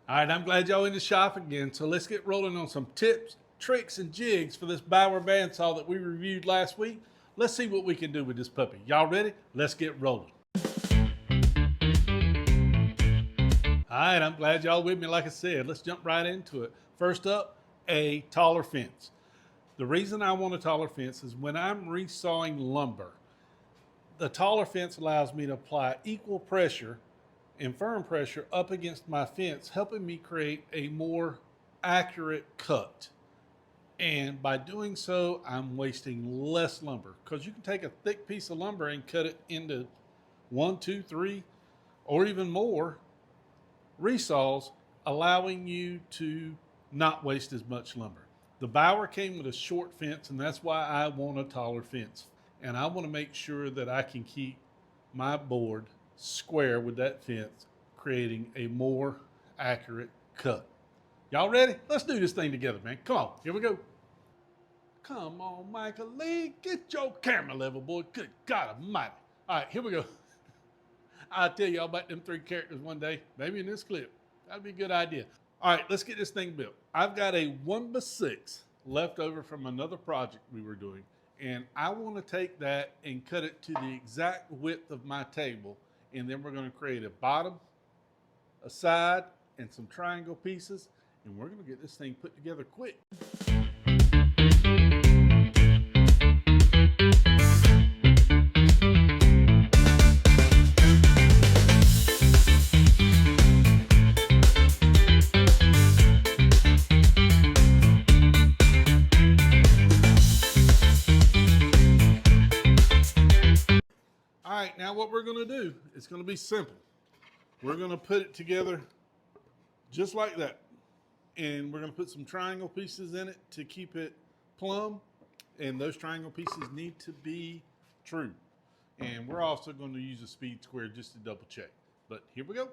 All right, I'm glad y'all in the shop again. So let's get rolling on some tips, tricks, and jigs for this Bauer Bandsaw that we reviewed last week. Let's see what we can do with this puppy. Y'all ready? Let's get rolling. All right, I'm glad y'all with me. Like I said, let's jump right into it. First up, a taller fence. The reason I want a taller fence is when I'm resawing lumber, the taller fence allows me to apply equal pressure and firm pressure up against my fence, helping me create a more accurate cut. And by doing so, I'm wasting less lumber, because you can take a thick piece of lumber and cut it into 1, 2, 3, or even more resaws, allowing you to not waste as much lumber. The Bauer came with a short fence, and that's why I want a taller fence. And I want to make sure that I can keep my board square with that fence, creating a more accurate cut. Y'all ready? Let's do this thing together, man. Come on, here we go. Come on, Michael Lee, get your camera level, boy. Good God Almighty. All right, here we go. I'll tell y'all about them 3 characters one day, maybe in this clip. That'd be a good idea. All right, let's get this thing built. I've got a 1x6 left over from another project we were doing, and I want to take that and cut it to the exact width of my table, and then we're going to create a bottom, a side, and some triangle pieces, and we're going to get this thing put together quick. All right, now what we're going to do, it's going to be simple. We're going to put it together just like that. And we're going to put some triangle pieces in it to keep it plumb. And those triangle pieces need to be true. And we're also going to use a speed square just to double check. But here we go.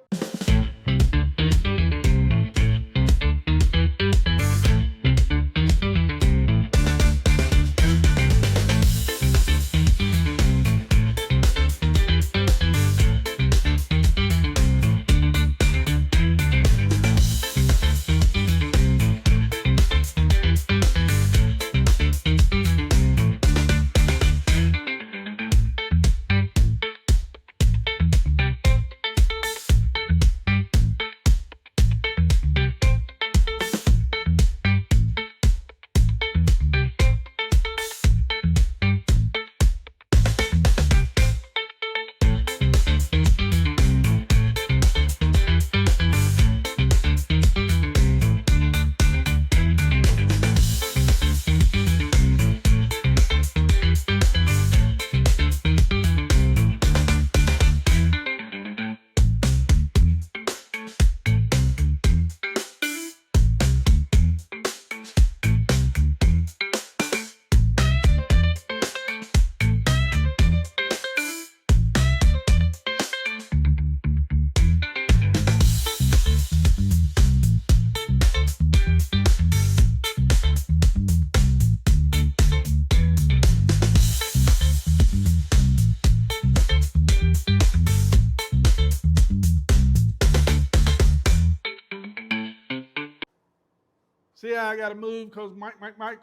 See how I got to move because Mike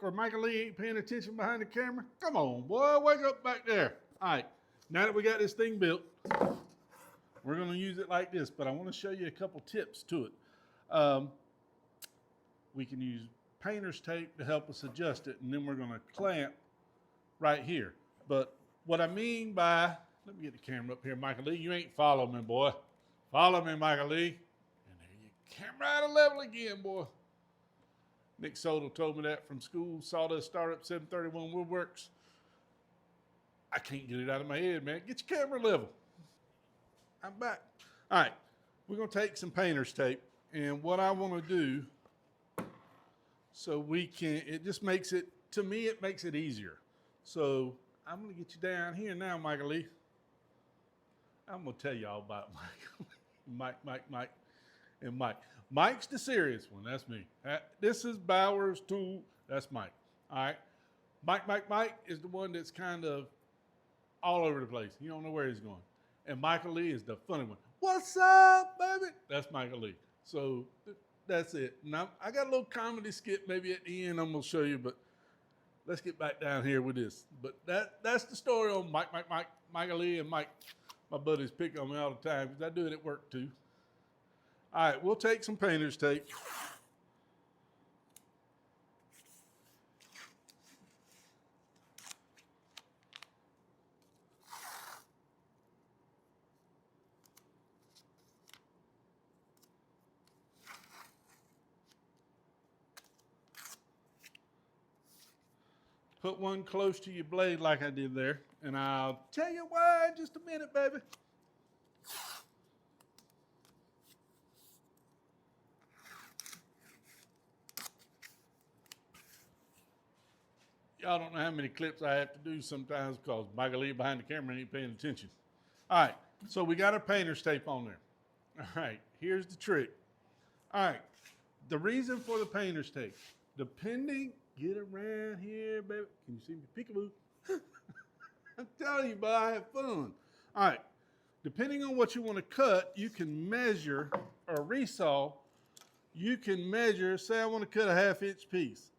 or Michael Lee ain't paying attention behind the camera? Come on, boy, wake up back there. All right, now that we got this thing built, we're going to use it like this, but I want to show you a couple tips to it. We can use painter's tape to help us adjust it, and then we're going to clamp right here. But what I mean by, let me get the camera up here, Michael Lee. You ain't following me, boy. Follow me, Michael Lee. And there you camera out of level again, boy. Nick Soto told me that from school, Sawdust Startup 731 Woodworks. I can't get it out of my head, man. Get your camera level. I'm back. All right, we're going to take some painter's tape, and what I want to do, so we can, it just makes it, to me, it makes it easier. So I'm going to get you down here now, Michael Lee. I'm going to tell y'all about Mike, and Mike. Mike's the serious one, that's me. This is Bauer's tool, that's Mike, all right? Mike is the one that's kind of all over the place. You don't know where he's going. And Michael Lee is the funny one. What's up, baby? That's Michael Lee. So that's it. Now I got a little comedy skit maybe at the end I'm gonna show you, but let's get back down here with this. But that's the story on Mike Lee and Mike. My buddies pick on me all the time because I do it at work too. All right, we'll take some painter's tape. Put one close to your blade like I did there, and I'll tell you why in just a minute, baby. Y'all don't know how many clips I have to do sometimes because Michael Lee behind the camera ain't paying attention. All right, so we got our painter's tape on there. All right, here's the trick. All right, the reason for the painter's tape, depending, get around here, baby. Can you see me? Peekaboo. I'm telling you, but I have fun. All right, depending on what you want to cut, you can measure or resaw. You can measure, say I want to cut a 1/2 inch piece.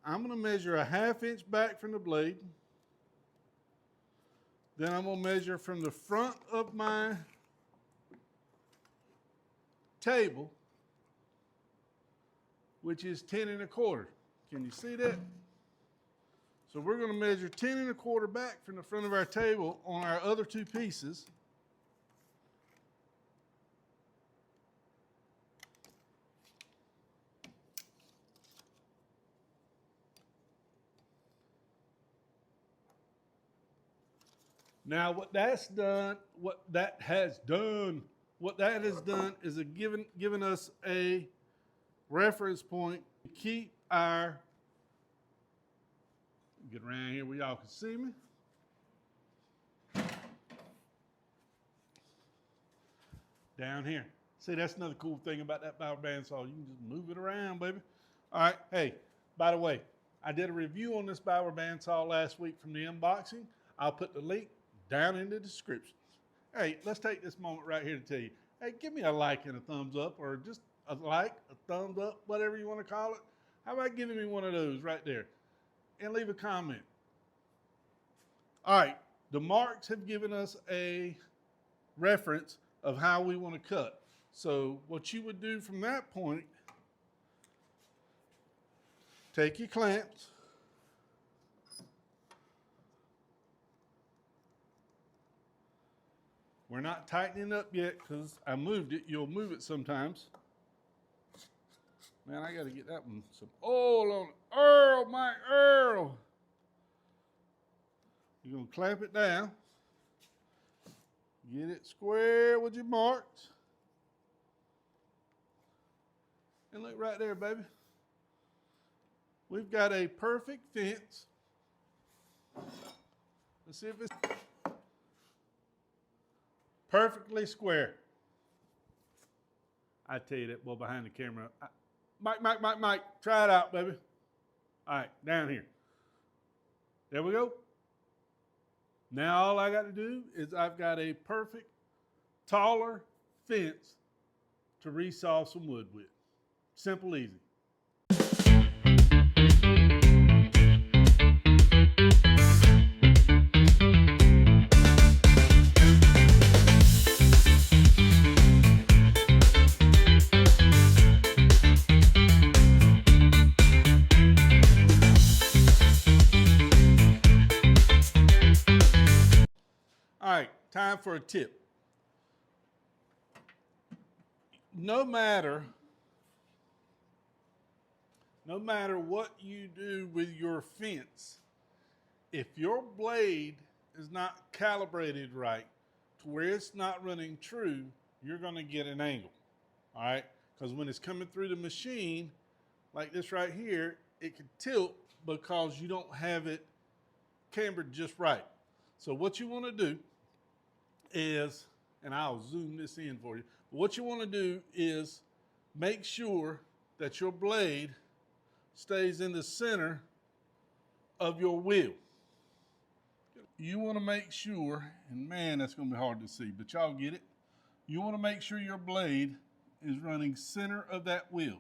I'm going to measure a 1/2 inch back from the blade. Then I'm going to measure from the front of my table, which is 10 1/4. Can you see that? So we're going to measure 10 1/4 back from the front of our table on our other two pieces. Now what that has done is given us a reference point to keep our, get around here where y'all can see me. Down here. See, that's another cool thing about that Bauer Bandsaw. You can just move it around, baby. All right, hey, by the way, I did a review on this Bauer Bandsaw last week from the unboxing. I'll put the link down in the description. Hey, let's take this moment right here to tell you, hey, give me a like and a thumbs up, or just a like, a thumbs up, whatever you want to call it. How about giving me one of those right there? And leave a comment. All right, the marks have given us a reference of how we want to cut. So what you would do from that point, take your clamps, we're not tightening up yet because I moved it. You'll move it sometimes. Man, I got to get that one some oil on it. Earl, Mike, Earl. You're going to clamp it down. Get it square with your marks. And look right there, baby. We've got a perfect fence. Let's see if it's perfectly square. I tell you that boy behind the camera. Mike, try it out, baby. All right, down here. There we go. Now all I got to do is I've got a perfect, taller fence to resaw some wood with. Simple, easy. All right, time for a tip. No matter what you do with your fence, if your blade is not calibrated right to where it's not running true, you're going to get an angle. All right, because when it's coming through the machine, like this right here, it can tilt because you don't have it cambered just right. So what you want to do is, and I'll zoom this in for you, but what you want to do is make sure that your blade stays in the center of your wheel. You want to make sure, and man, that's going to be hard to see, but y'all get it. You want to make sure your blade is running center of that wheel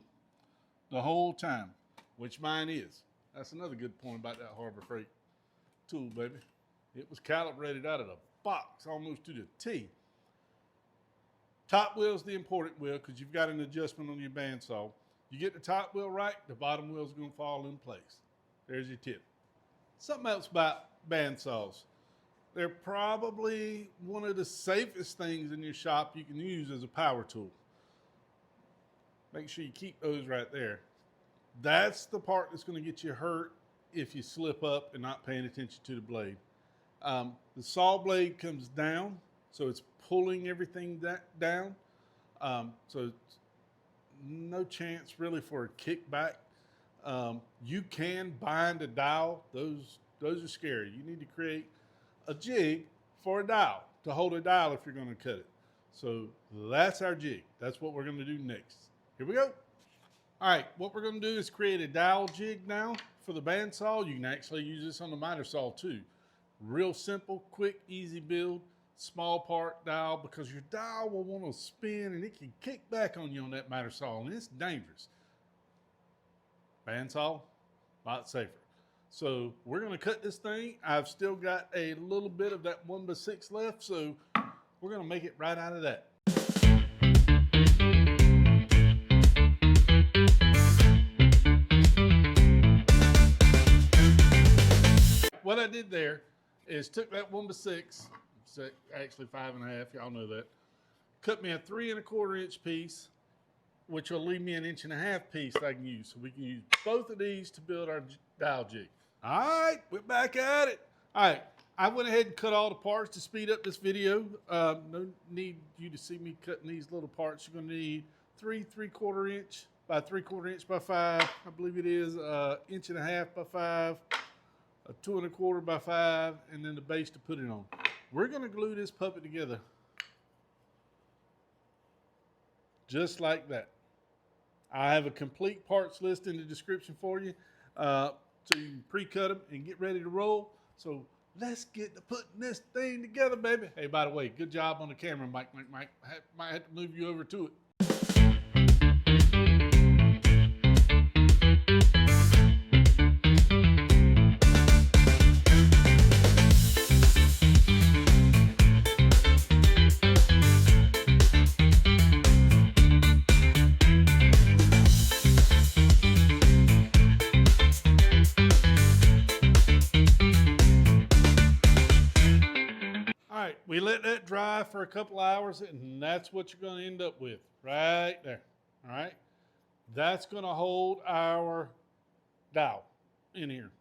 the whole time, which mine is. That's another good point about that Harbor Freight tool, baby. It was calibrated out of the box almost to the T. Top wheel is the important wheel because you've got an adjustment on your bandsaw. You get the top wheel right, the bottom wheel is going to fall in place. There's your tip. Something else about bandsaws. They're probably one of the safest things in your shop you can use as a power tool. Make sure you keep those right there. That's the part that's going to get you hurt if you slip up and not paying attention to the blade. The saw blade comes down, so it's pulling everything down. So it's no chance really for a kickback. You can bind a dowel. Those are scary. You need to create a jig for a dowel to hold a dowel if you're going to cut it. So that's our jig. That's what we're going to do next. Here we go. All right, what we're going to do is create a dowel jig now for the bandsaw. You can actually use this on the miter saw too. Real simple, quick, easy build, small part dowel, because your dowel will want to spin and it can kick back on you on that miter saw, and it's dangerous. Bandsaw, a lot safer. So we're going to cut this thing. I've still got a little bit of that 1x6 left, so we're going to make it right out of that. What I did there is took that 1x6, it's actually 5.5, y'all know that, cut me a 3 1/4 inch piece, which will leave me an 1.5 inch piece I can use. So we can use both of these to build our dowel jig. All right, we're back at it. All right, I went ahead and cut all the parts to speed up this video. No need you to see me cutting these little parts. You're gonna need 3 3/4 inch by 3/4 inch by 5, I believe it is, 1.5 inch by 5, a 2 1/4 by 5, and then the base to put it on. We're gonna glue this puppet together just like that. I have a complete parts list in the description for you, so you can pre-cut them and get ready to roll. So let's get to putting this thing together, baby. Hey, by the way, good job on the camera, Mike. Might have to move you over to it. We let that dry for a couple hours, and that's what you're going to end up with right there. All right, that's going to hold our dowel in here.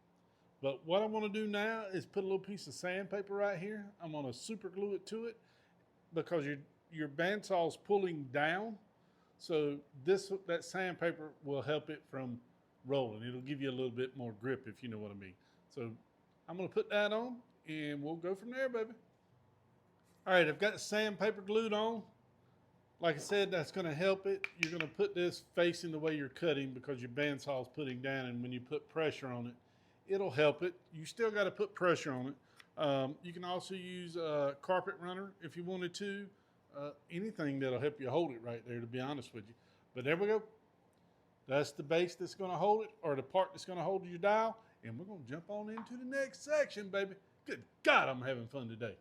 But what I want to do now is put a little piece of sandpaper right here. I'm going to super glue it to it because your bandsaw is pulling down. So that sandpaper will help it from rolling. It'll give you a little bit more grip, if you know what I mean. So I'm going to put that on, and we'll go from there, baby. All right, I've got the sandpaper glued on. Like I said, that's going to help it. You're going to put this facing the way you're cutting because your bandsaw is putting down, and when you put pressure on it, it'll help it. You still got to put pressure on it. You can also use a carpet runner if you wanted to. Anything that'll help you hold it right there, to be honest with you. But there we go. That's the base that's going to hold it, or the part that's going to hold your dowel. And we're going to jump on into the next section, baby. Good God, I'm having fun today.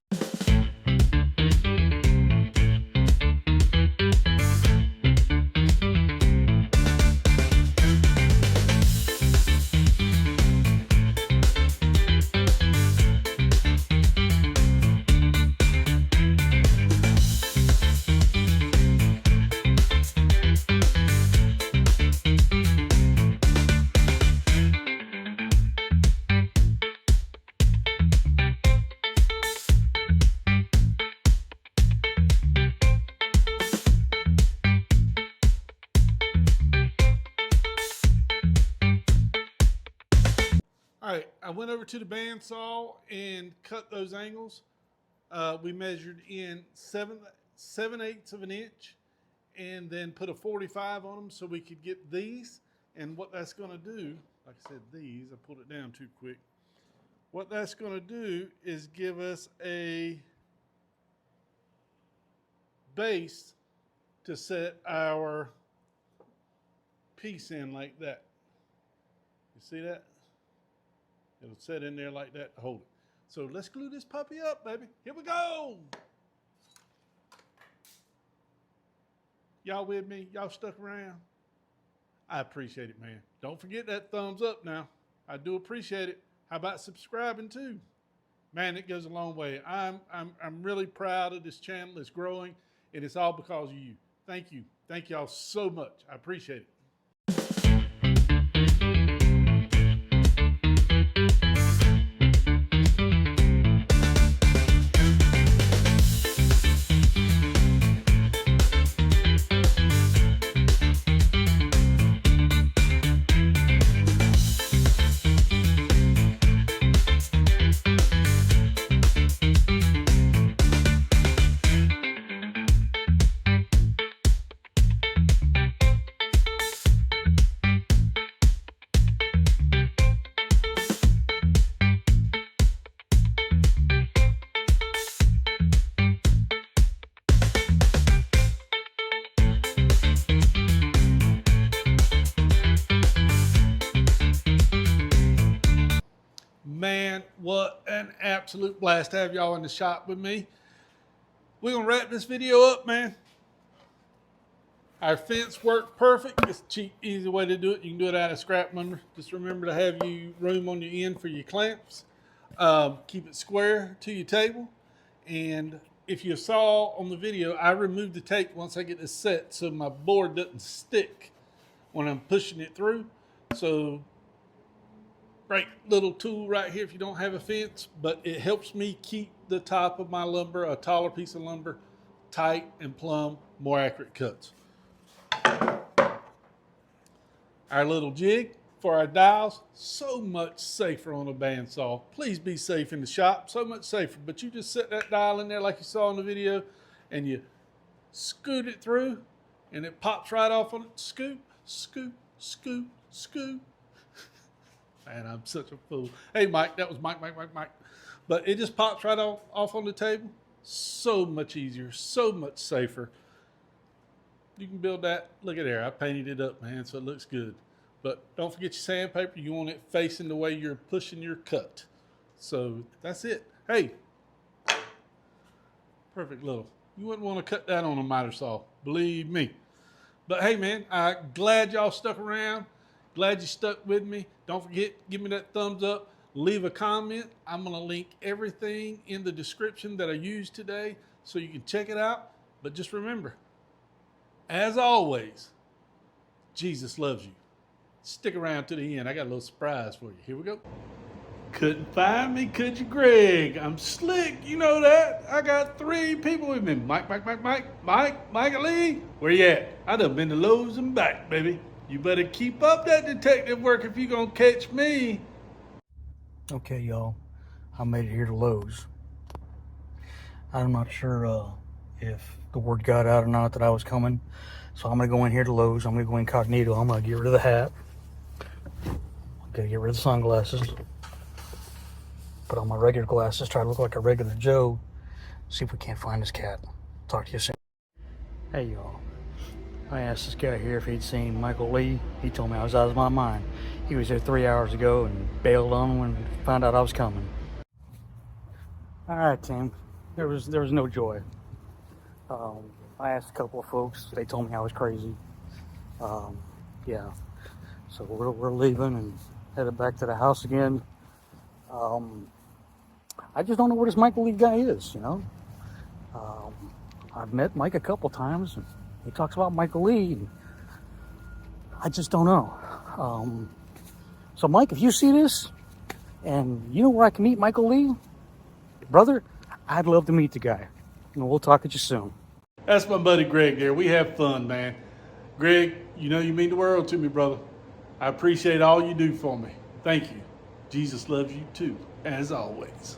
All right, I went over to the bandsaw and cut those angles. We measured in 7/8 of an inch and then put a 45 on them so we could get these. And what that's going to do, like I said, I pulled it down too quick. What that's going to do is give us a base to set our piece in like that. You see that? It'll set in there like that to hold it. So let's glue this puppy up, baby. Here we go. Y'all with me? Y'all stuck around? I appreciate it, man. Don't forget that thumbs up now. I do appreciate it. How about subscribing too? Man, it goes a long way. I'm really proud of this channel. It's growing, and it's all because of you. Thank you. Thank y'all so much. I appreciate it. Man, what an absolute blast to have y'all in the shop with me. We're going to wrap this video up, man. Our fence worked perfect. It's a cheap, easy way to do it. You can do it out of scrap lumber. Just remember to have you room on your end for your clamps. Keep it square to your table. And if you saw on the video, I removed the tape once I get this set so my board doesn't stick when I'm pushing it through. So great little tool right here if you don't have a fence, but it helps me keep the top of my lumber, a taller piece of lumber, tight and plumb, more accurate cuts. Our little jig for our dowels, so much safer on a bandsaw. Please be safe in the shop, so much safer. But you just set that dowel in there like you saw in the video, and you scoot it through, and it pops right off on it. Scoop, scoop, scoop, scoop. Man, I'm such a fool. Hey, Mike, that was Mike. But it just pops right off on the table. So much easier, so much safer. You can build that. Look at there. I painted it up, man, so it looks good. But don't forget your sandpaper. You want it facing the way you're pushing your cut. So that's it. Hey, perfect little. You wouldn't want to cut that on a miter saw, believe me. But hey, man, I'm glad y'all stuck around. Glad you stuck with me. Don't forget, give me that thumbs up. Leave a comment. I'm going to link everything in the description that I used today so you can check it out. But just remember, as always, Jesus loves you. Stick around to the end. I got a little surprise for you. Here we go. Couldn't find me, could you, Greg? I'm slick, you know that. I got 3 people with me. Mike, Lee. Where you at? I done been to Lowe's and back, baby. You better keep up that detective work if you gonna catch me. Okay, y'all, I made it here to Lowe's. I'm not sure if the word got out or not that I was coming, so I'm gonna go in here to Lowe's. I'm gonna go incognito. I'm gonna get rid of the hat. I'm gonna get rid of the sunglasses. Put on my regular glasses, try to look like a regular Joe. See if we can't find this cat. Talk to you soon. Hey, y'all. I asked this guy here if he'd seen Michael Lee. He told me I was out of my mind. He was there 3 hours ago and bailed on when he found out I was coming. All right, Tim. There was no joy. I asked a couple of folks. They told me I was crazy. Yeah. So we're leaving and headed back to the house again. I just don't know where this Michael Lee guy is, you know. I've met Mike a couple times. And he talks about Michael Lee. And I just don't know. So, Mike, if you see this and you know where I can meet Michael Lee, brother, I'd love to meet the guy. And we'll talk at you soon. That's my buddy Greg there. We have fun, man. Greg, you know you mean the world to me, brother. I appreciate all you do for me. Thank you. Jesus loves you too, as always.